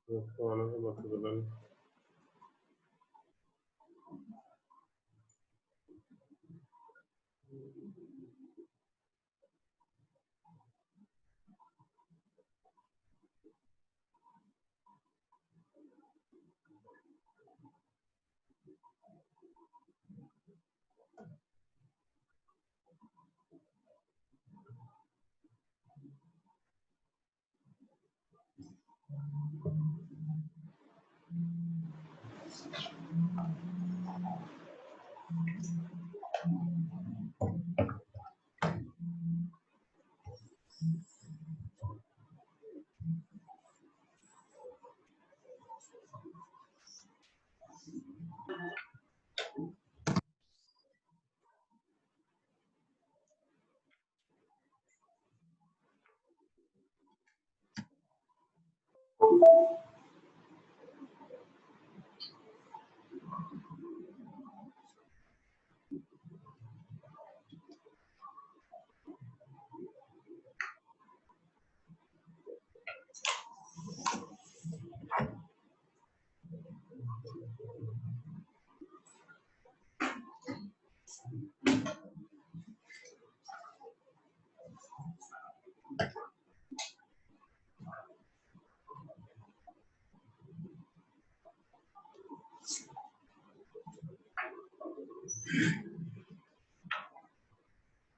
उसको आने से मत बदल।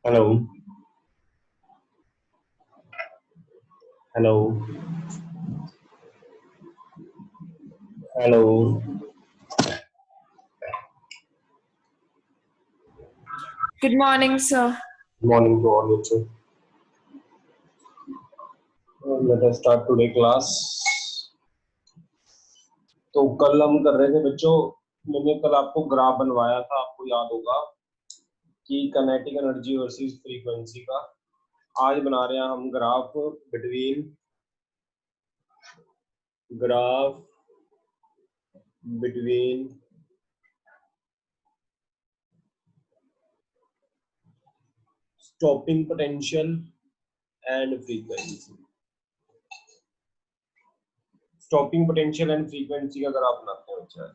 Hello hello hello Good morning, sir. Morning to all बच्चों। Let us start today class. तो कल हम कर रहे थे बच्चों, मैंने कल आपको ग्राफ बनवाया था, आपको याद होगा कि काइनेटिक एनर्जी वर्सेस फ्रीक्वेंसी का। आज बना रहे हैं हम graph between stopping potential and frequency. Stopping potential and frequency का ग्राफ बनाते हैं बच्चा।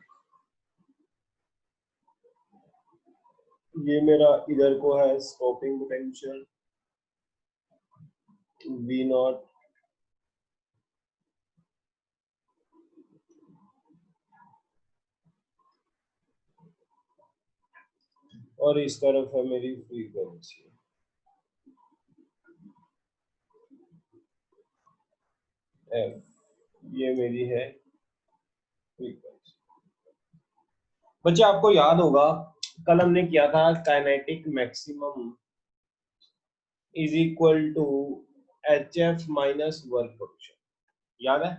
ये मेरा इधर को है स्टॉपिंग पोटेंशियल V नॉट, और इस तरफ है मेरी फ्रीक्वेंसी F। ये मेरी है फ्रीक्वेंसी। बच्चे आपको याद होगा कल हमने किया था kinetic maximum is equal to HF minus work function, याद है?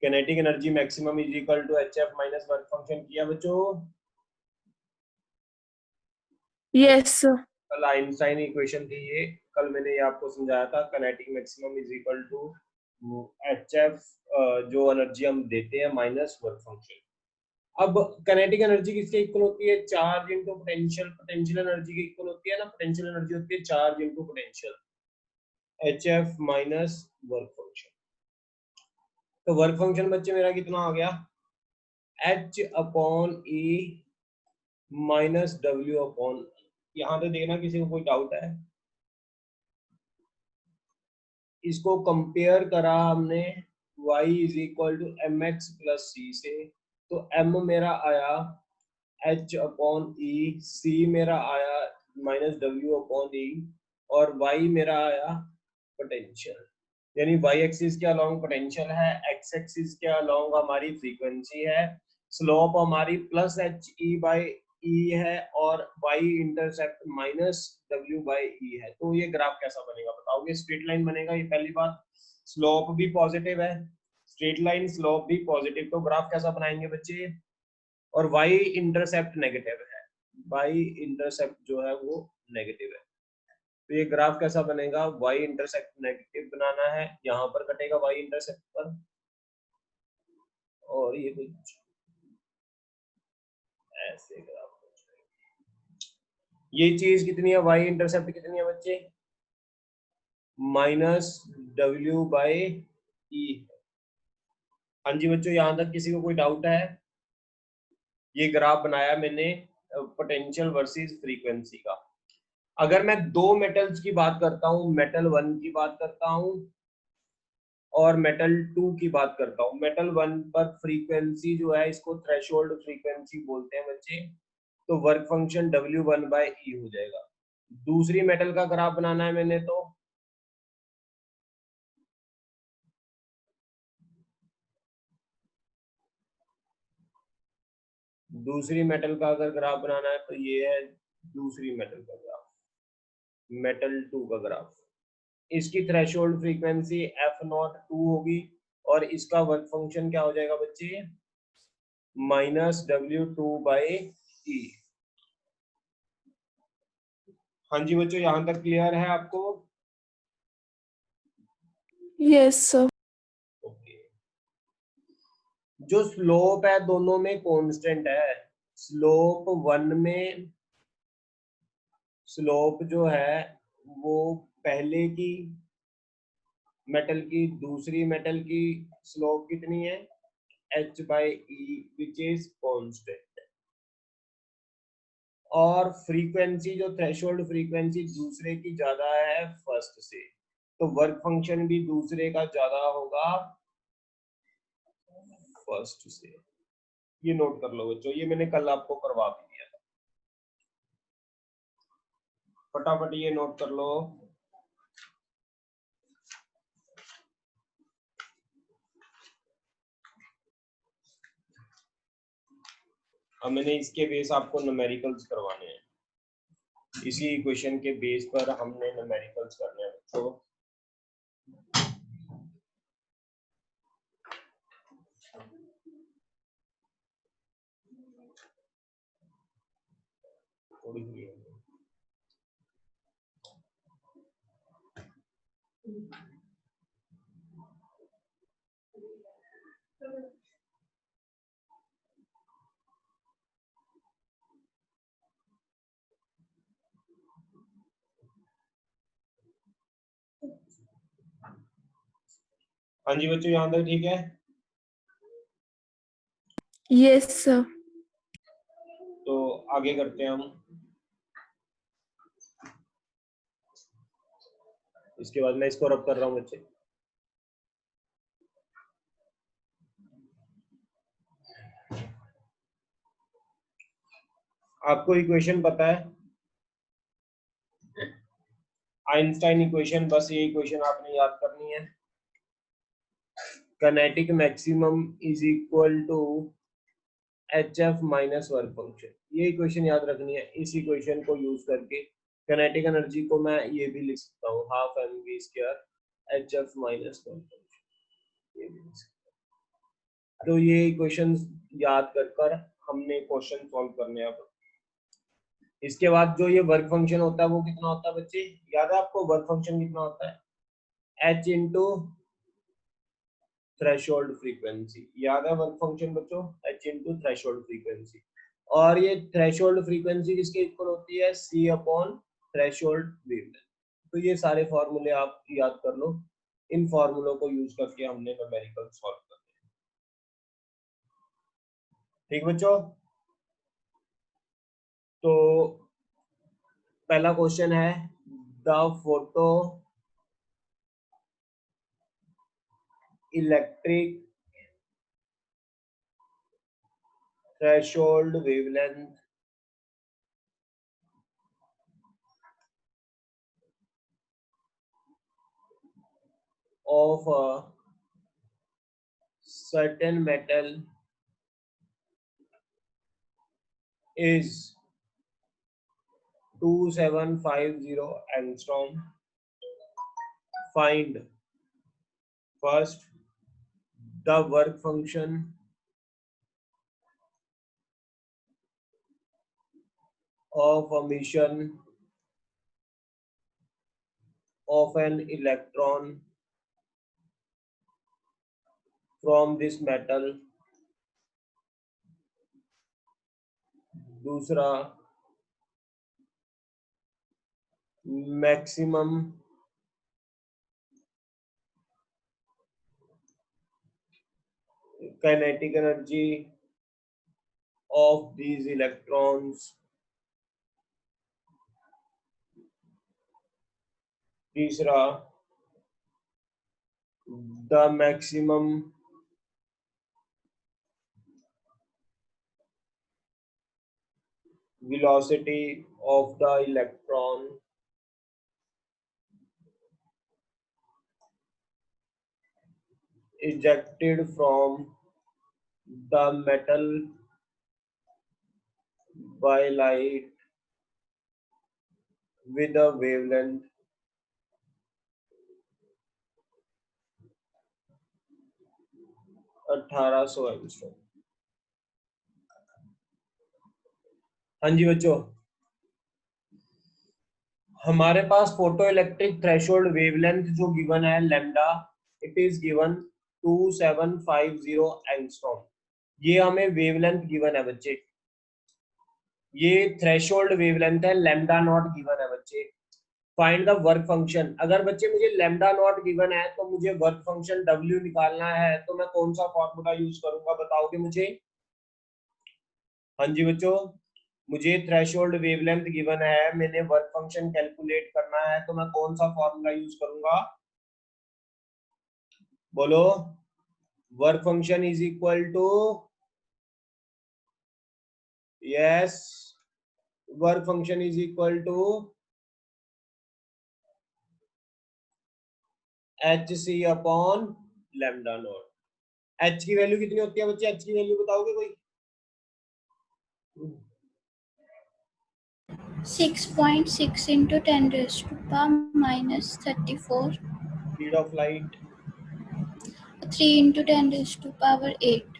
Kinetic energy maximum is equal to HF minus work function किया बच्चों? Yes, sir. कल आइंस्टाइन इक्वेशन थी ये, कल मैंने ये आपको समझाया था kinetic maximum is equal to HF जो एनर्जी हम देते हैं माइनस वर्क फंक्शन। अब काइनेटिक एनर्जी किसके इक्वल होती है? Charge into potential. Potential energy के इक्वल होती है ना, पोटेंशियल एनर्जी होती है charge into potential, HF minus work function. तो वर्क फंक्शन बच्चे मेरा कितना आ गया? H upon E minus W upon. यहां पे देखना किसी को कोई डाउट है? इसको कंपेयर करा हमने y is equal to mx plus c से, तो m मेरा आया h अपॉन e, c मेरा आया माइनस w अपॉन e, और y मेरा आया पोटेंशियल। यानी y एक्सिस के अलोंग पोटेंशियल है, x एक्सिस के अलोंग हमारी फ्रीक्वेंसी है, स्लोप हमारी plus H E by E है, और y intercept minus w by E है। तो ये ग्राफ कैसा बनेगा बताओगे? स्ट्रेट लाइन बनेगा, ये पहली बात। स्लोप भी पॉजिटिव है, स्ट्रेट लाइन स्लोप भी पॉजिटिव, तो ग्राफ कैसा बनाएंगे बच्चे? और y इंटरसेप्ट नेगेटिव है, y इंटरसेप्ट जो है वो नेगेटिव है। तो ये ग्राफ कैसा बनेगा, y इंटरसेप्ट नेगेटिव बनाना है, यहाँ पर कटेगा y इंटरसेप्ट पर, और ये कुछ ऐसे ग्राफ। ये चीज कितनी है, y इंटरसेप्ट कितनी है बच्चे, -w/e। हाँ जी बच्चों, यहाँ तक किसी को कोई डाउट है? ये ग्राफ बनाया मैंने पोटेंशियल वर्सेस फ्रीक्वेंसी का। अगर मैं दो मेटल्स की बात करता हूँ, मेटल 1 की बात करता हूँ और मेटल 2 की बात करता हूँ, मेटल 1 पर फ्रीक्वेंसी जो है इसको थ्रेशोल्ड फ्रीक्वेंसी बोलते हैं बच्चे, तो वर्क फंक्शन W1/E हो जाएगा। दूसरी मेटल का ग्राफ बनाना है मैंने, तो दूसरी मेटल का अगर ग्राफ बनाना है तो ये है दूसरी मेटल का ग्राफ, मेटल 2 का ग्राफ। इसकी थ्रेशोल्ड फ्रीक्वेंसी F02 होगी और इसका वर्क फंक्शन क्या हो जाएगा बच्चे, -W2/E। हाँ जी बच्चों, यहाँ तक क्लियर है आपको? Yes, sir. ओके। जो स्लोप है दोनों में कांस्टेंट है। स्लोप 1 में, स्लोप जो है वो पहले की मेटल की दूसरी मेटल की स्लोप कितनी है, h/e विच इज कांस्टेंट। और फ्रीक्वेंसी जो थ्रेशोल्ड फ्रीक्वेंसी दूसरे की ज्यादा है फर्स्ट से, तो वर्क फंक्शन भी दूसरे का ज्यादा होगा फर्स्ट से। ये नोट कर लो बच्चों, ये मैंने कल आपको करवा भी दिया था, फटाफट ये नोट कर लो। अब मैंने इसके बेस आपको न्यूमेरिकल्स करवाने हैं, इसी इक्वेशन के बेस पर हमने न्यूमेरिकल्स करने हैं बच्चों। थोड़ी सी हाँ जी बच्चों, यहाँ तक ठीक है? Yes, sir. तो आगे करते हैं हम। इसके बाद मैं इसको रब कर रहा हूँ बच्चे। आपको इक्वेशन पता है, आइंस्टाइन इक्वेशन, बस ये इक्वेशन आपने याद करनी है। Kinetic maximum is equal to HF minus work function, ये इक्वेशन याद रखनी है। इस इक्वेशन को यूज करके किनेटिक एनर्जी को मैं ये भी लिख सकता हूँ, half mv² HF minus work function, ये भी लिख सकता हूँ। तो ये इक्वेशन याद कर हमने क्वेश्चन सॉल्व करने हैं। अब इसके बाद जो ये वर्क फंक्शन होता है वो कितना होता है बच्चे, याद है आपको वर्क फंक्शन कितना होता है, H इंटू थ्रेशोल्ड फ्रीक्वेंसी। याद है वर्क फंक्शन बच्चों, H इंटू थ्रेशोल्ड फ्रीक्वेंसी। और ये थ्रेशोल्ड फ्रीक्वेंसी किसके इक्वल होती है, C अपॉन थ्रेशोल्ड वेवलेंथ। तो ये सारे फॉर्मूले आप याद कर लो, इन फॉर्मूलों को यूज करके हमने न्यूमेरिकल सॉल्व करना है। ठीक बच्चों, तो पहला क्वेश्चन है, the photo electric threshold wavelength of a certain metal is 2750 angstrom. Find first the work function of emission of an electron from this metal. दूसरा, maximum kinetic energy of these electrons. तीसरा, the maximum velocity of the electron ejected from the metal by light with a wavelength 1800 angstrom. हाँ जी बच्चों, हमारे पास photo electric threshold wavelength जो given है lambda, it is given 2750 angstrom. ये हमें wavelength given है बच्चे, ये थ्रेशोल्ड वेवलेंथ है, लैम्डा नॉट गिवन है बच्चे। Find the work function. अगर बच्चे मुझे लैम्डा नॉट गिवन है तो मुझे वर्क फंक्शन W निकालना है, तो मैं कौन सा फॉर्मूला यूज करूंगा बताओगे मुझे? हाँ जी बच्चों, मुझे थ्रेशोल्ड वेवलेंथ गिवन है, मैंने वर्क फंक्शन कैलकुलेट करना है, तो मैं कौन सा फॉर्मूला यूज करूंगा? बोलो। Work function is equal to, yes, work function is equal to HC upon lambda naught. H की वैल्यू कितनी होती है बच्चे? H की वैल्यू बताओगे कोई? 6.6 into 10 raised to power minus 34. Speed of light 3 into 10 raised to power 8.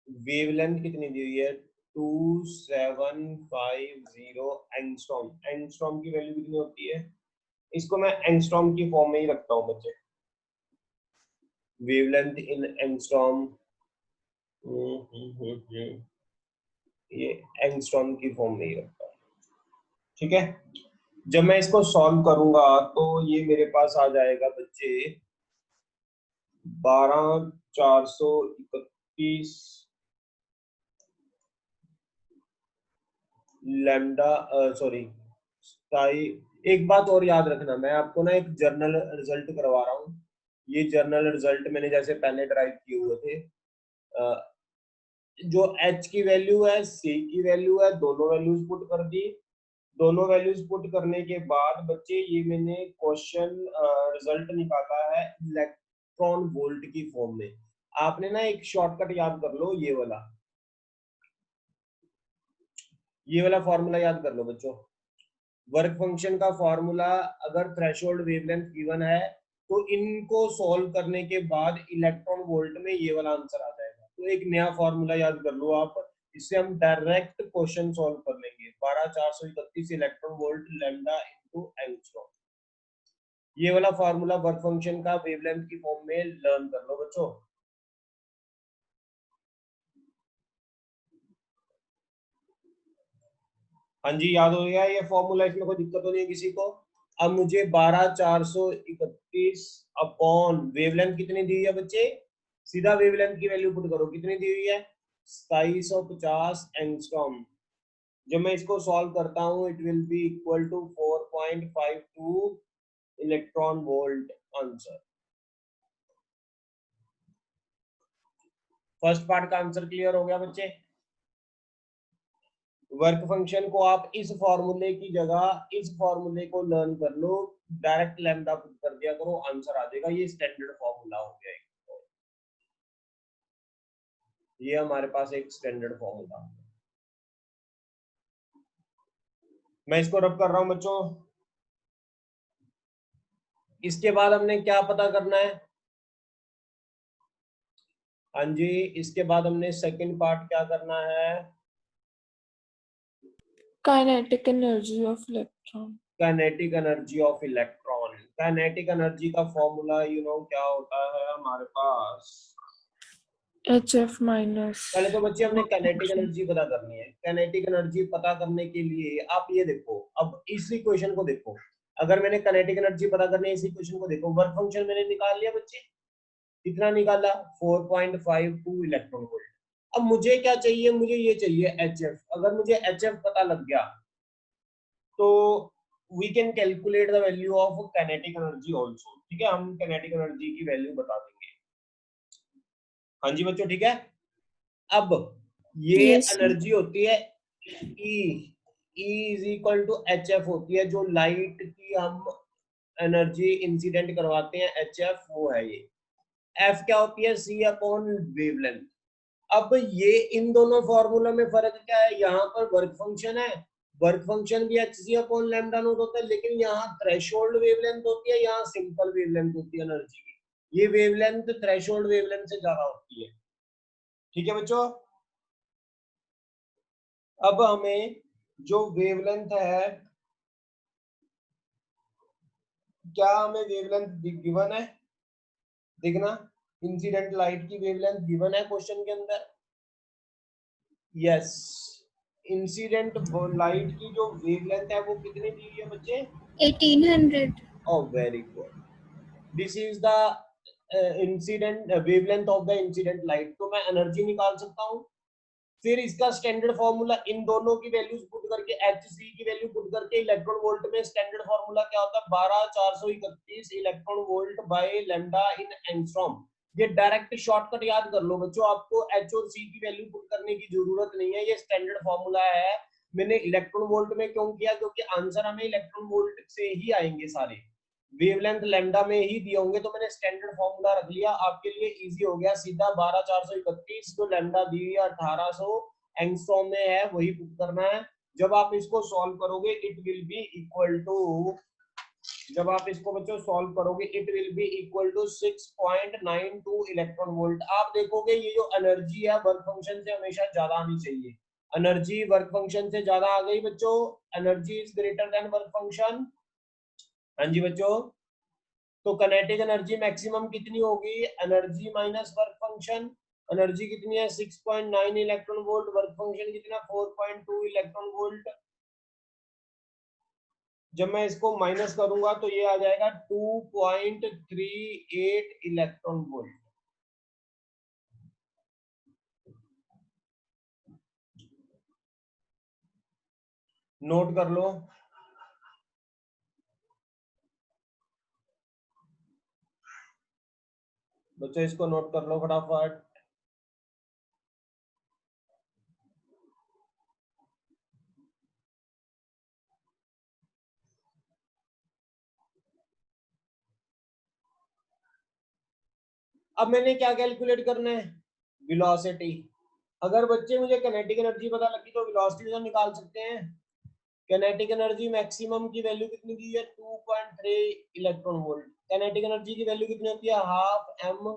Wavelength कितनी दी हुई है? 2750 एंगस्ट्रॉम। एंगस्ट्रॉम की वैल्यू कितनी होती है? इसको मैं एंगस्ट्रॉम की फॉर्म में ही रखता हूँ बच्चे, वेवलेंथ इन एंगस्ट्रॉम। ये एंगस्ट्रॉम की फॉर्म में ही रखता हूँ, ठीक है। जब मैं इसको सॉल्व करूंगा तो ये मेरे पास आ जाएगा बच्चे 12431 लैम्डा, सॉरी स्थाई। एक बात और याद रखना, मैं आपको ना एक जर्नल रिजल्ट करवा रहा हूँ। ये जर्नल रिजल्ट मैंने जैसे पहले ड्राइव किए हुए थे, जो H की वैल्यू है, C की वैल्यू है, दोनों वैल्यूज पुट कर दी। दोनों वैल्यूज पुट करने के बाद बच्चे ये मैंने क्वेश्चन रिजल्ट निकाला है इलेक्ट्रॉन वोल्ट की फॉर्म में। आपने ना एक शॉर्टकट याद कर लो, ये वाला फॉर्मूला याद कर लो बच्चों। वर्क फंक्शन का फॉर्मूला, अगर थ्रेशोल्ड वेवलेंथ गिवन है तो इनको सॉल्व करने के बाद इलेक्ट्रॉन वोल्ट में ये वाला आंसर आ जाएगा। तो एक नया फॉर्मूला याद कर लो आप, इससे हम डायरेक्ट क्वेश्चन सॉल्व कर लेंगे। 12431 electron volt lambda into angstrom. ये वाला फॉर्मूला वर्क फंक्शन का वेवलेंथ की फॉर्म में लर्न कर लो बच्चों। हाँ जी, याद हो गया ये फॉर्मूला, इसमें कोई दिक्कत तो नहीं है किसी को? अब मुझे 12431 अपॉन वेवलेंथ कितनी दी हुई है बच्चे? सीधा वेवलेंथ की वैल्यू पुट करो, कितनी दी हुई है? 2750 एंगस्ट्रॉम। जब मैं इसको सॉल्व करता हूँ it will be equal to 4.52 electron volt answer. First part का आंसर क्लियर हो गया बच्चे? वर्क फंक्शन को आप इस फॉर्मूले की जगह इस फॉर्मूले को लर्न कर लो, डायरेक्ट लैम्डा पुट कर दिया करो, आंसर आ जाएगा। ये स्टैंडर्ड फॉर्मूला हो गया, ये हमारे पास एक स्टैंडर्ड फॉर्मूला। मैं इसको रब कर रहा हूं बच्चों। इसके बाद हमने क्या पता करना है? हाँ जी, इसके बाद हमने सेकंड पार्ट क्या करना है? Kinetic energy of electron. Kinetic energy of electron. Kinetic energy का फॉर्मूला क्या होता है हमारे पास। HF minus. पहले तो बच्चे हमने काइनेटिक एनर्जी पता करनी है। काइनेटिक एनर्जी पता करने के लिए आप ये देखो, अब इसी क्वेश्चन को देखो, अगर मैंने काइनेटिक एनर्जी पता करनी है, इसी क्वेश्चन को देखो, वर्क फंक्शन मैंने निकाल लिया बच्चे, कितना निकाला 4.52 इलेक्ट्रॉन वोल्ट। अब मुझे क्या चाहिए, मुझे ये चाहिए HF। अगर मुझे HF पता लग गया तो we can calculate the value of kinetic energy also. ठीक है, हम काइनेटिक एनर्जी की वैल्यू बता देंगे। हाँ जी बच्चों, ठीक है। अब ये Yes, sir. एनर्जी होती है E, E is equal to HF होती है, जो लाइट की हम एनर्जी इंसिडेंट करवाते हैं HF, वो है ये। F क्या होती है, C अपॉन वेवलेंथ। अब ये इन दोनों फॉर्मूला में फर्क क्या है, यहाँ पर वर्क फंक्शन है, वर्क फंक्शन भी hc अपॉन लैम्डा नॉट होता है, लेकिन यहाँ थ्रेशोल्ड वेवलेंथ होती है, यहाँ सिंपल वेवलेंथ होती है एनर्जी की। ये वेवलेंथ थ्रेशोल्ड वेवलेंथ से ज्यादा होती है। ठीक है बच्चों। अब हमें जो वेवलेंथ है, क्या हमें वेवलेंथ गिवन है, देखना, इंसिडेंट लाइट की वेवलेंथ गिवन है क्वेश्चन के अंदर। यस, इंसिडेंट लाइट की जो वेवलेंथ है वो कितनी दी हुई है बच्चे, 1800। Oh, very good. This is the incident wavelength of the incident light। तो मैं एनर्जी निकाल सकता हूँ। फिर इसका स्टैंडर्ड फॉर्मूला, इन दोनों की वैल्यूज पुट करके, HC की वैल्यू पुट करके, इलेक्ट्रॉन वोल्ट में स्टैंडर्ड फॉर्मूला क्या होता है, 12431 electron volt by lambda in angstrom. ये डायरेक्ट शॉर्टकट याद कर लो बच्चों, आपको H और C की वैल्यू पुट करने की जरूरत नहीं है, ये स्टैंडर्ड फॉर्मूला है। मैंने इलेक्ट्रॉन वोल्ट में क्यों किया, क्योंकि आंसर हमें इलेक्ट्रॉन वोल्ट से ही आएंगे सारे, वेवलेंथ लैम्डा में ही दिए होंगे, तो मैंने स्टैंडर्ड फॉर्मूला रख लिया, आपके लिए इजी हो गया। सीधा 12431 जो लैम्डा दी हुई है 1800 एंगस्ट्रॉम में है, वही पुट करना है। जब आप इसको सॉल्व करोगे it will be equal to, जब आप इसको बच्चों सॉल्व करोगे it will be equal to 6.92 electron volt. आप देखोगे ये जो एनर्जी है वर्क फंक्शन से हमेशा ज्यादा आनी चाहिए। एनर्जी वर्क फंक्शन से ज्यादा आ गई बच्चों, energy is greater than work function. हाँ जी बच्चों, तो काइनेटिक एनर्जी मैक्सिमम कितनी होगी, energy minus work function. Energy कितनी है 6.9 इलेक्ट्रॉन वोल्ट, वर्क फंक्शन कितना 4.2 इलेक्ट्रॉन वोल्ट। जब मैं इसको माइनस करूंगा तो ये आ जाएगा 2.38 इलेक्ट्रॉन वोल्ट। नोट कर लो बच्चों, इसको नोट कर लो फटाफट। अब मैंने क्या कैलकुलेट करना है, वेलोसिटी। अगर बच्चे मुझे काइनेटिक एनर्जी पता लगी तो वेलोसिटी तो निकाल सकते हैं। काइनेटिक एनर्जी मैक्सिमम की वैल्यू कितनी दी है 2.3 इलेक्ट्रॉन वोल्ट। काइनेटिक एनर्जी की वैल्यू कितनी होती है, हाफ एम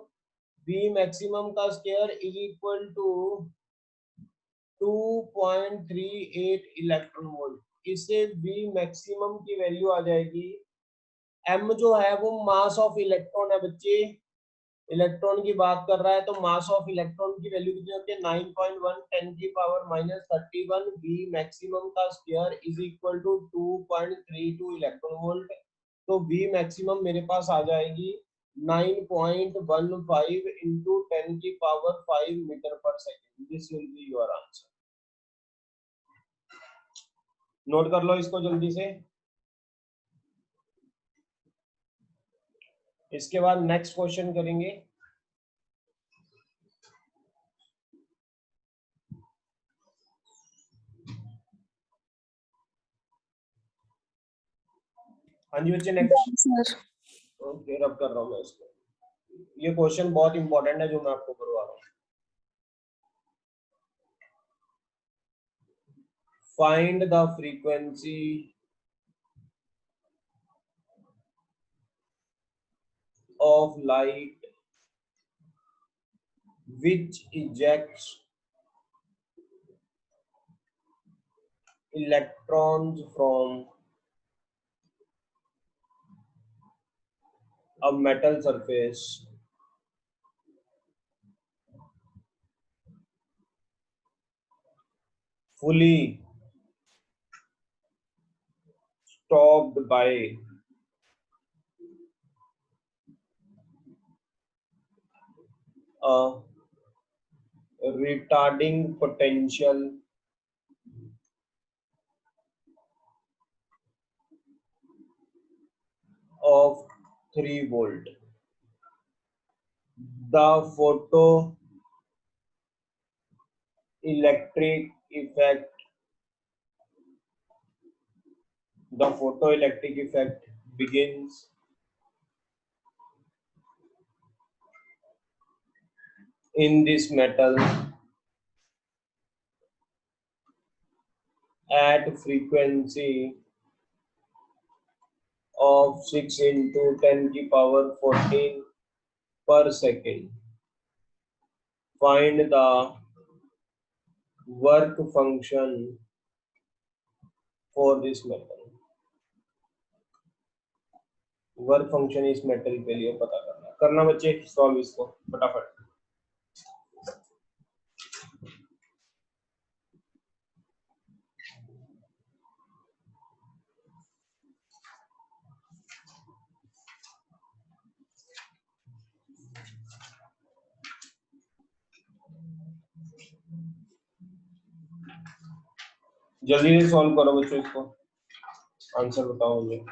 वी मैक्सिमम का square is equal to 2.38 electron volt. इससे वी मैक्सिमम की वैल्यू आ जाएगी, एम जो है वो मास ऑफ इलेक्ट्रॉन है बच्चे, इलेक्ट्रॉन की बात कर रहा है, तो मास ऑफ इलेक्ट्रॉन की वैल्यू कितनी होती है 9.1 10 की पावर माइनस 31 वी मैक्सिमम का square is equal to 2.32 electron volt. तो वी मैक्सिमम मेरे पास आ जाएगी 9.15 इंटू 10 की पावर 5 मीटर पर second. This will be your answer. Note कर लो इसको जल्दी से। इसके बाद नेक्स्ट क्वेश्चन करेंगे। हाँ जी बच्चे, नेक्स्ट। sir. ओके, रब कर रहा हूँ मैं इसको। ये क्वेश्चन बहुत इंपॉर्टेंट है जो मैं आपको करवा रहा हूँ। Find the frequency of light which ejects electrons from a metal surface fully stopped by a retarding potential of 3 volt. The photoelectric effect begins in this metal at frequency of 6 into 10 की power 14 per second. Find the work function for this metal. Work function इस metal के लिए पता करना बच्चे, solve इसको फटाफट। जल्दी से सॉल्व करो बच्चों, इसको आंसर बताओ मुझे।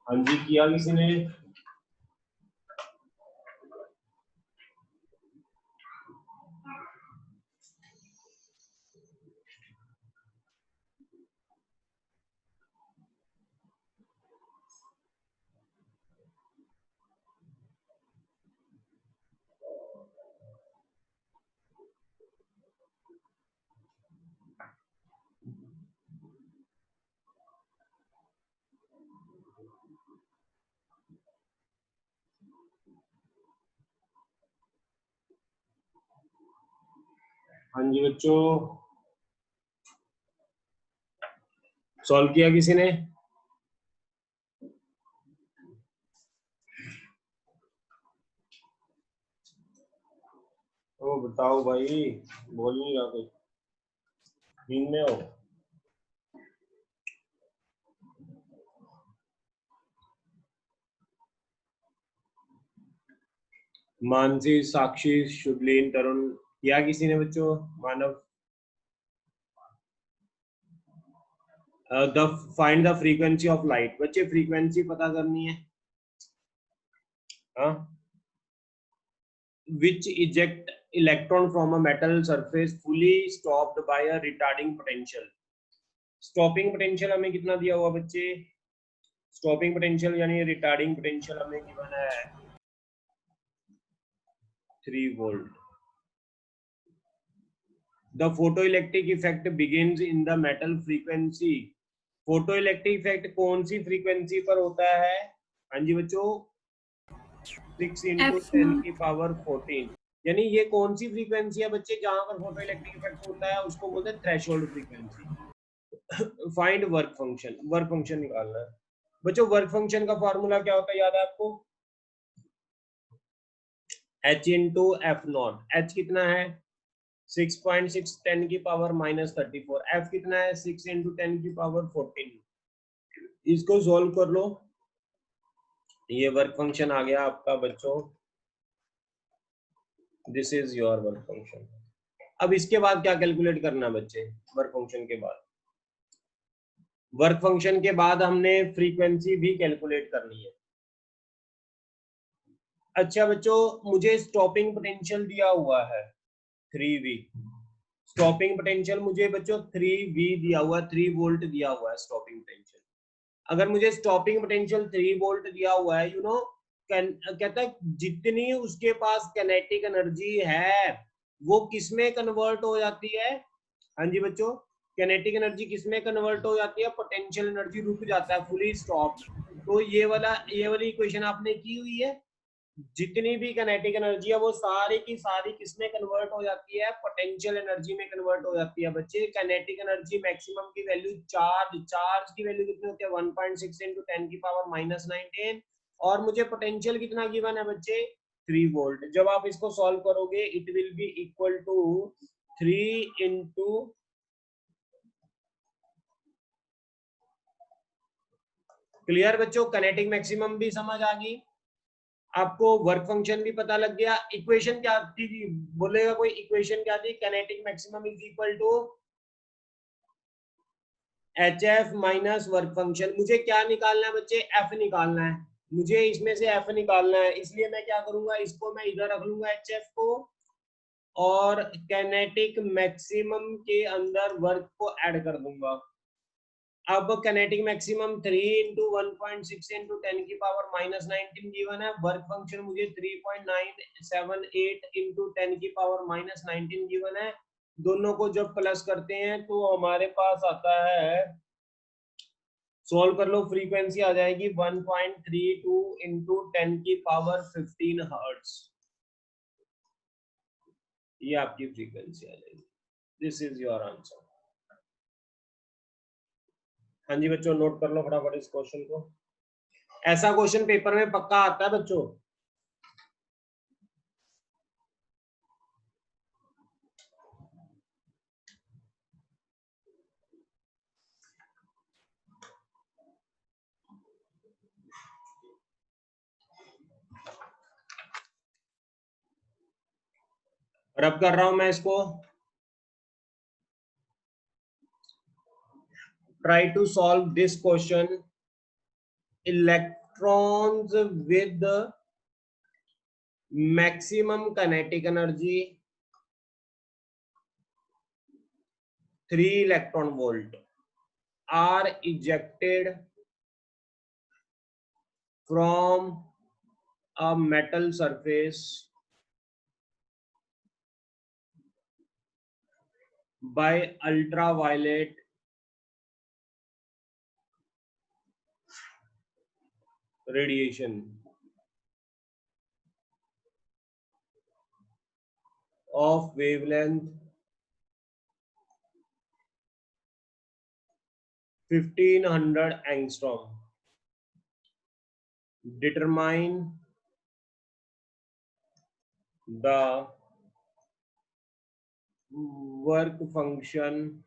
हाँ जी, किया किसी ने? हाँ जी बच्चों, सॉल्व किया किसी ने? ओ बताओ भाई, बोल नहीं रहा कोई, नींद में हो? मानसी, साक्षी, शुभलीन, तरुण, किया किसी ने बच्चों? Manav, the find the frequency of light. बच्चे फ्रीक्वेंसी पता करनी है। हाँ, which eject electron from a metal surface fully stopped by a retarding potential. Stopping potential हमें कितना दिया हुआ बच्चे? स्टॉपिंग पोटेंशियल यानी रिटार्डिंग पोटेंशियल हमें गिवन है 3 volt. The photoelectric effect begins in the metal frequency. Photoelectric effect कौन सी frequency पर होता है? हाँ जी बच्चों, 6 into 10 की पावर 14। यानी ये कौन सी फ्रीक्वेंसी है बच्चे जहां पर फोटोइलेक्ट्रिक इफेक्ट होता है? उसको बोलते हैं threshold frequency. Find work function, work function निकालना है बच्चों। वर्क फंक्शन का फॉर्मूला क्या होता है, याद है आपको? h into F not. h कितना है? 6.6 10 की पावर -34। f कितना है? 6 इंटू 10 की पावर 14। इसको सॉल्व कर लो, ये वर्क फंक्शन आ गया आपका बच्चों this is your work function. अब इसके बाद क्या कैलकुलेट करना है बच्चे? वर्क फंक्शन के बाद, वर्क फंक्शन के बाद हमने फ्रीक्वेंसी भी कैलकुलेट करनी है। अच्छा बच्चों, मुझे स्टॉपिंग पोटेंशियल दिया हुआ है 3V। स्टॉपिंग पोटेंशियल मुझे बच्चों 3V दिया हुआ है, 3 वोल्ट दिया हुआ है स्टॉपिंग पोटेंशियल। अगर मुझे स्टॉपिंग पोटेंशियल 3 वोल्ट दिया हुआ है, यू नो, कहता है जितनी उसके पास कैनेटिक एनर्जी है वो किसमें कन्वर्ट हो जाती है? हाँ जी बच्चों, कैनेटिक एनर्जी किसमें कन्वर्ट हो जाती है? पोटेंशियल एनर्जी रुक जाता है, फुली स्टॉप। तो ये वाली इक्वेशन आपने की हुई है, जितनी भी कैनेटिक एनर्जी है वो सारी की सारी किसमें कन्वर्ट हो जाती है? पोटेंशियल एनर्जी में कन्वर्ट हो जाती है बच्चे। कैनेटिक एनर्जी मैक्सिमम की वैल्यू, चार्ज की वैल्यू कितनी होती है? 1.6 into 10 की पावर -19। और मुझे पोटेंशियल कितना गिवन है बच्चे? 3 वोल्ट। जब आप इसको सॉल्व करोगे it will be equal to 3 into, clear बच्चों? कैनेटिक मैक्सिमम भी समझ आ गई आपको, वर्क फंक्शन भी पता लग गया। इक्वेशन क्या थी जी? बोलेगा कोई, इक्वेशन क्या थी? Kinetic maximum is equal to HF minus work function. मुझे क्या निकालना है बच्चे? F निकालना है मुझे, इसमें से F निकालना है। इसलिए मैं क्या करूंगा, इसको मैं इधर रख लूंगा HF को, और कैनेटिक मैक्सिमम के अंदर वर्क को ऐड कर दूंगा। अब कैनेटिक मैक्सिमम 3 into 1.6 into 10 की पावर -19 गिवन है। वर्क फंक्शन मुझे 3.978 into 10 की पावर -19 गिवन है। दोनों को जब प्लस करते हैं तो हमारे पास आता है, सॉल्व कर लो, फ्रीक्वेंसी आ जाएगी 1.32 into 10 की पावर 15 हर्ट्ज। ये आपकी फ्रीक्वेंसी आ जाएगी। This is your answer. हाँ जी बच्चों, नोट कर लो फटाफट इस क्वेश्चन को। ऐसा क्वेश्चन पेपर में पक्का आता है बच्चों। रब कर रहा हूं मैं इसको। Try to solve this question. Electrons with maximum kinetic energy 3 electron volt are ejected from a metal surface by ultraviolet radiation of wavelength 1500 angstrom. Determine the work function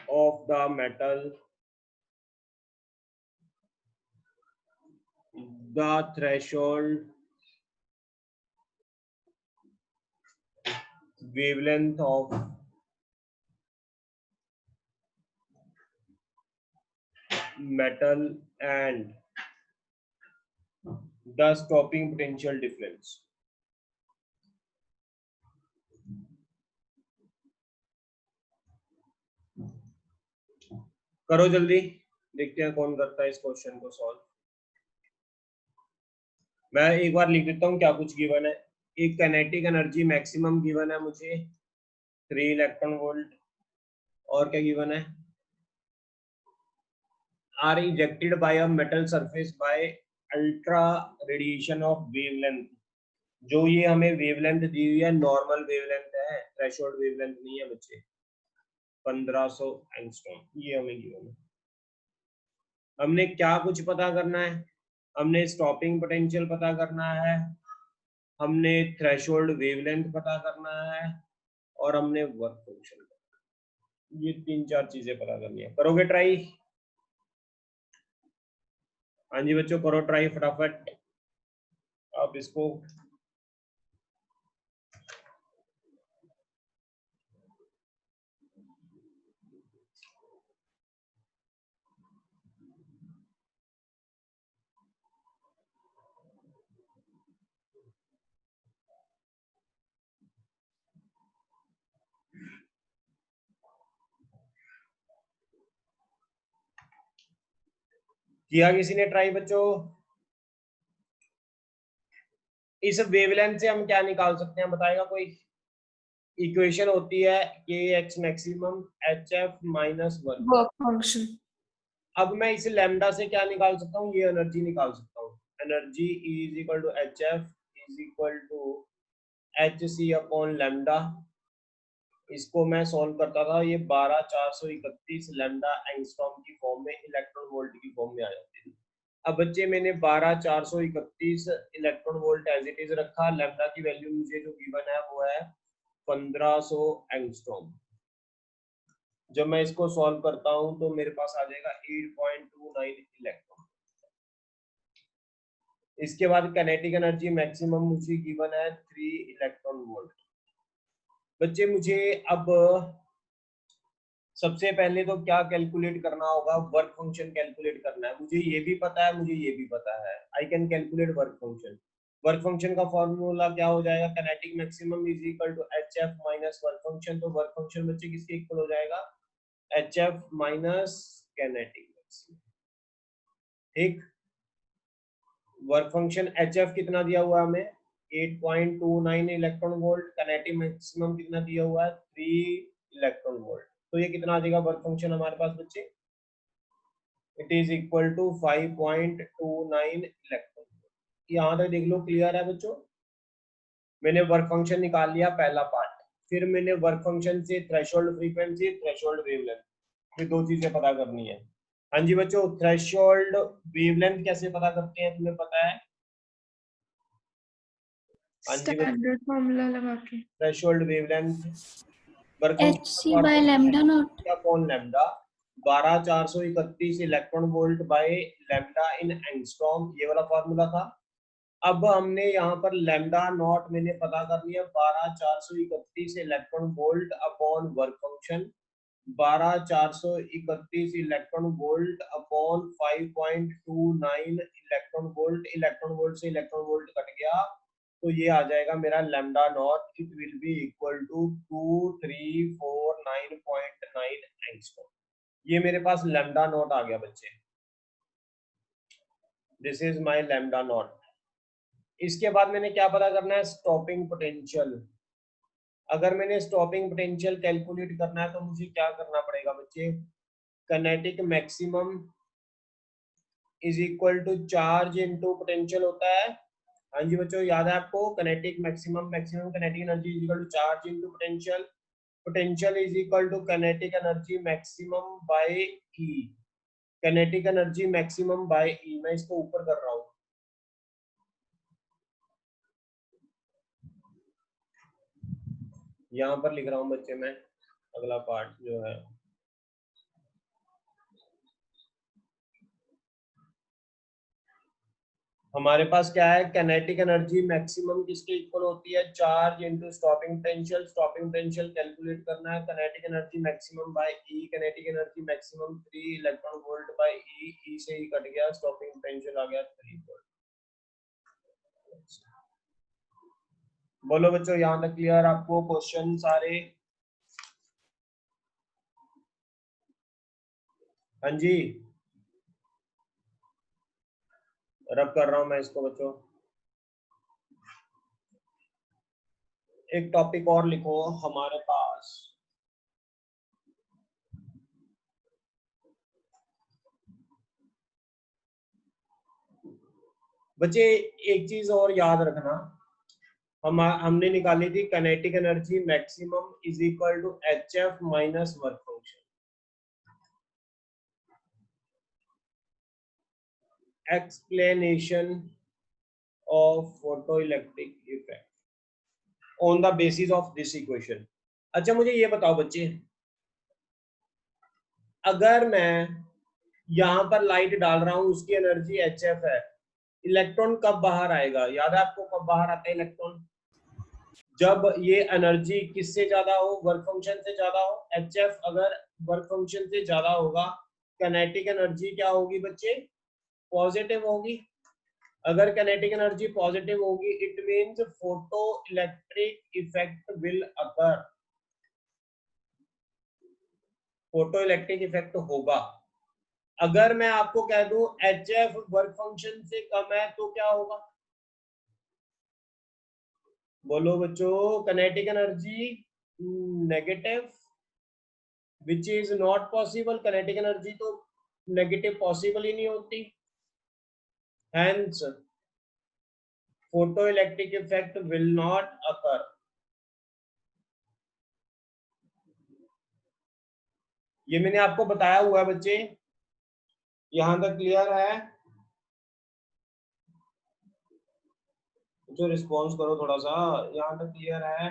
of the metal, the threshold wavelength of metal, and the stopping potential difference. करो जल्दी, देखते हैं कौन करता है इस question को solve. मैं एक बार लिख देता हूँ क्या कुछ गिवन है। एक काइनेटिक एनर्जी मैक्सिमम गिवन है मुझे 3 इलेक्ट्रॉन वोल्ट, और क्या गिवन है? Are ejected by a metal surface by ultra radiation of wavelength. जो ये हमें वेवलेंथ दी हुई है नॉर्मल वेवलेंथ है, थ्रेशोल्ड वेवलेंथ नहीं है बच्चे, 1500 एंगस्ट्रॉम, ये हमें गिवन है। हमने क्या कुछ पता करना है? हमने स्टॉपिंग पोटेंशियल पता करना है, हमने थ्रेशोल्ड वेवलेंथ पता करना है, और हमने वर्क फंक्शन, ये 3-4 चीजें पता करनी है। करोगे ट्राई? हाँ जी बच्चों, करो ट्राई फटाफट। आप इसको किया किसी ने ट्राई बच्चों? इस वेवलेंथ से हम क्या निकाल सकते हैं बताएगा कोई? इक्वेशन होती है के x maximum H F minus one. Work function. अब मैं इस लैम्डा से क्या निकाल सकता हूँ? ये एनर्जी निकाल सकता हूँ। Energy is equal to H F is equal to H C upon lambda. इसको मैं सॉल्व करता था, ये 12,431 लैम्डा एंगस्ट्रॉम की फॉर्म में, इलेक्ट्रॉन वोल्ट की फॉर्म में आ जाती है। अब बच्चे मैंने 12,431 electron volt as it is रखा। लैम्डा की वैल्यू मुझे जो गिवन है वो है 1500 एंगस्ट्रॉम। जब मैं इसको सॉल्व करता हूं तो मेरे पास आ जाएगा 8.29 इलेक्ट्रॉन। इसके बाद काइनेटिक एनर्जी मैक्सिमम मुझे गिवन है 3 इलेक्ट्रॉन वोल्ट। बच्चे मुझे अब सबसे पहले तो क्या कैलकुलेट करना होगा? वर्क फंक्शन कैलकुलेट करना है। मुझे ये भी पता है, मुझे ये भी पता है, I can calculate work function. Work function का फॉर्मूला क्या हो जाएगा? Kinetic maximum is equal to H F minus work function. तो वर्क फंक्शन बच्चे किसके इक्वल हो जाएगा? H F minus kinetic maximum. ठीक, वर्क फंक्शन एच एफ कितना दिया हुआ है हमें? 8.29 इलेक्ट्रॉन वोल्ट। काइनेटिक मैक्सिमम कितना दिया हुआ है? 3 इलेक्ट्रॉन वोल्ट। तो ये कितना आ जाएगा वर्क फंक्शन हमारे पास बच्चे? It is equal to 5.29 electron. यहाँ तक देख लो, क्लियर है बच्चों? मैंने वर्क फंक्शन निकाल लिया पहला पार्ट, फिर मैंने वर्क फंक्शन से थ्रेशोल्ड फ्रीक्वेंसी, थ्रेशोल्ड वेवलेंथ, ये दो चीजें पता करनी है। हाँ जी बच्चों, थ्रेशोल्ड वेवलेंथ कैसे पता करते हैं तुम्हें पता है? हाँ जी बच्चों, स्टैंडर्ड फॉर्मूला लगा के। Threshold wavelength work HC by lambda naught. Upon lambda. 12,431 electron volt by lambda in angstrom, ये वाला फॉर्मूला था। अब हमने यहाँ पर लैम्डा नॉट मैंने पता कर लिया, 12,431 electron volt upon work function. 12,431 electron volt upon 5.29 electron volt. Electron volt से इलेक्ट्रॉन वोल्ट कट गया तो ये आ जाएगा मेरा lambda naught. It will be equal to 2349.9 angstrom. ये मेरे पास लैम्डा नॉट आ गया बच्चे। This is my lambda naught. इसके बाद मैंने क्या पता करना है? Stopping potential. अगर मैंने स्टॉपिंग पोटेंशियल कैलकुलेट करना है तो मुझे क्या करना पड़ेगा बच्चे? Kinetic maximum is equal to charge into potential होता है। हाँ जी बच्चों, याद है आपको? Kinetic maximum, maximum kinetic energy is equal to charge into potential. Potential is equal to kinetic energy maximum by E. Kinetic energy maximum by E, मैं इसको ऊपर कर रहा हूँ। यहाँ पर लिख रहा हूँ बच्चे मैं अगला पार्ट जो है। हमारे पास क्या है? काइनेटिक एनर्जी मैक्सिमम किसके इक्वल होती है? Charge into stopping potential. Stopping potential calculate करना है, kinetic energy maximum by E. Kinetic energy maximum 3 electron volt by E. E से ही कट गया, स्टॉपिंग पोटेंशियल आ गया 3 वोल्ट। बोलो बच्चों, यहाँ तक क्लियर आपको क्वेश्चन सारे? हाँ जी, रब कर रहा हूं मैं इसको बच्चों। एक टॉपिक और लिखो हमारे पास। बच्चे एक चीज और याद रखना, हमने निकाली थी kinetic energy maximum is equal to H F minus work function. Explanation of photoelectric effect on the basis of this equation. अच्छा मुझे ये बताओ बच्चे, अगर मैं यहाँ पर लाइट डाल रहा हूँ, उसकी एनर्जी एच एफ है, इलेक्ट्रॉन कब बाहर आएगा? याद है आपको कब बाहर आता है इलेक्ट्रॉन? जब ये एनर्जी किससे ज्यादा हो? वर्क फंक्शन से ज्यादा हो। एच एफ अगर वर्क फंक्शन से ज्यादा होगा, काइनेटिक एनर्जी क्या होगी बच्चे? पॉजिटिव होगी। अगर काइनेटिक एनर्जी पॉजिटिव होगी, it means photo electric effect will occur. Photo electric effect होगा। अगर मैं आपको कह दूं HF वर्क फंक्शन से कम है तो क्या होगा? बोलो बच्चों, kinetic energy negative, which is not possible. Kinetic energy तो नेगेटिव पॉसिबल ही नहीं होती, hence photoelectric effect will not occur. ये मैंने आपको बताया हुआ है बच्चे, यहां तक क्लियर है? जो रिस्पॉन्स करो थोड़ा सा, यहां तक क्लियर है?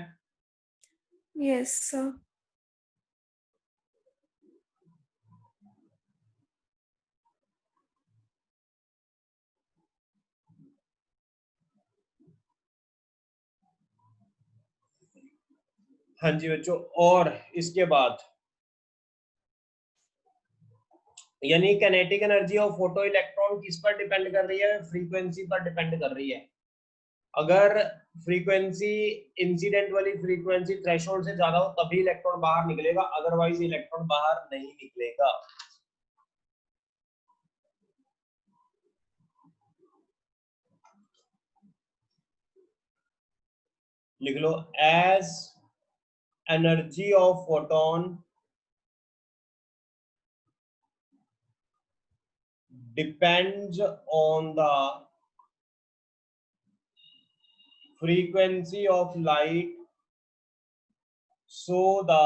Yes, sir. हाँ जी बच्चों, और इसके बाद यानी kinetic energy of photo electron किस पर डिपेंड कर रही है? फ्रीक्वेंसी पर डिपेंड कर रही है। अगर फ्रीक्वेंसी इंसिडेंट वाली फ्रीक्वेंसी थ्रेशोल्ड से ज्यादा हो तभी इलेक्ट्रॉन बाहर निकलेगा, अदरवाइज इलेक्ट्रॉन बाहर नहीं निकलेगा। लिख लो, as energy of photon depends on the frequency of light, so the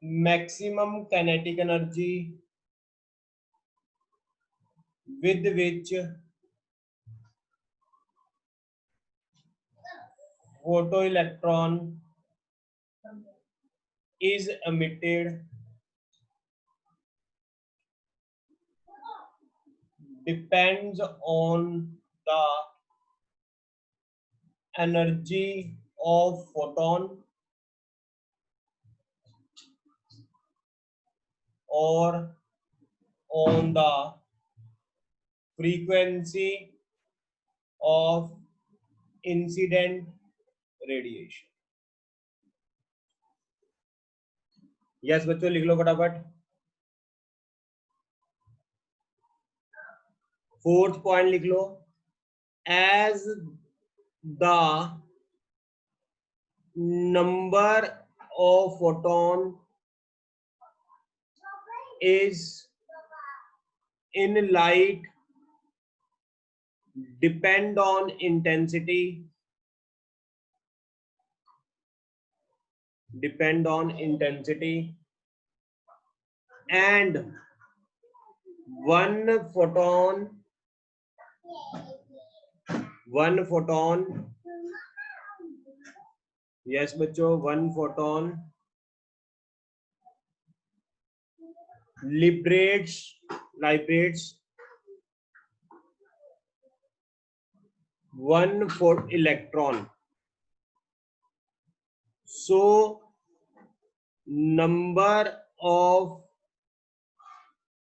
maximum kinetic energy with which photoelectron is emitted depends on the energy of photon or on the frequency of incident radiation. Yes बच्चों, लिख लो फटाफट। Fourth point लिख लो, as the number of photon is in light depend on intensity and one photon yes बच्चों, one photon liberates one electron. So number of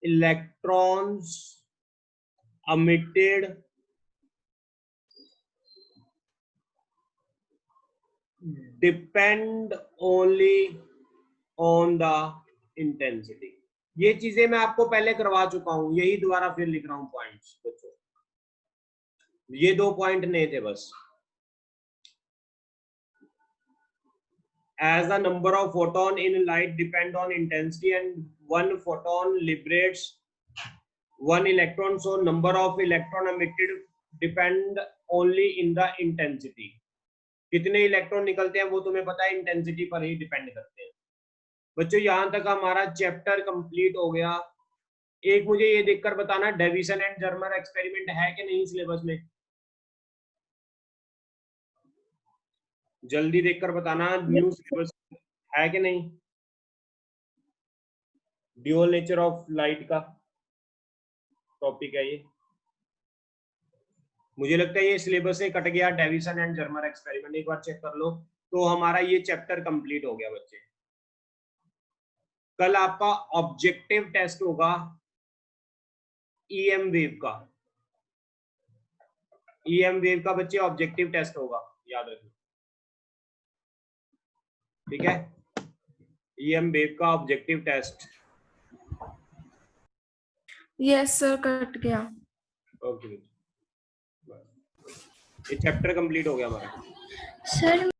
electrons emitted depend only on the intensity. ये चीजें मैं आपको पहले करवा चुका हूं, यही दोबारा फिर लिख रहा हूं पॉइंट्स बच्चों। ये 2 पॉइंट नहीं थे बस। As the number of photon in light depend on intensity and one photon liberates one electron, so number of electron emitted depend only in the intensity. कितने इलेक्ट्रॉन निकलते हैं वो तुम्हें पता है, इंटेंसिटी पर ही डिपेंड करते हैं। बच्चों यहां तक हमारा चैप्टर कंप्लीट हो गया। एक मुझे ये देखकर बताना, डेविसन एंड जर्मर एक्सपेरिमेंट है कि नहीं सिलेबस में? जल्दी देखकर बताना, न्यू सिलेबस है कि नहीं? ड्यूअल नेचर ऑफ लाइट का टॉपिक है ये। मुझे लगता है ये सिलेबस से कट गया, डेविसन एंड जर्मर एक्सपेरिमेंट। एक बार चेक कर लो तो हमारा ये चैप्टर कंप्लीट हो गया बच्चे। कल आपका ऑब्जेक्टिव टेस्ट होगा ईएम वेव का। ईएम वेव का बच्चे ऑब्जेक्टिव टेस्ट होगा, याद रखना, ठीक है? EM बेब का objective test. Yes sir cut गया। ओके, ये चैप्टर कंप्लीट हो गया हमारा। सर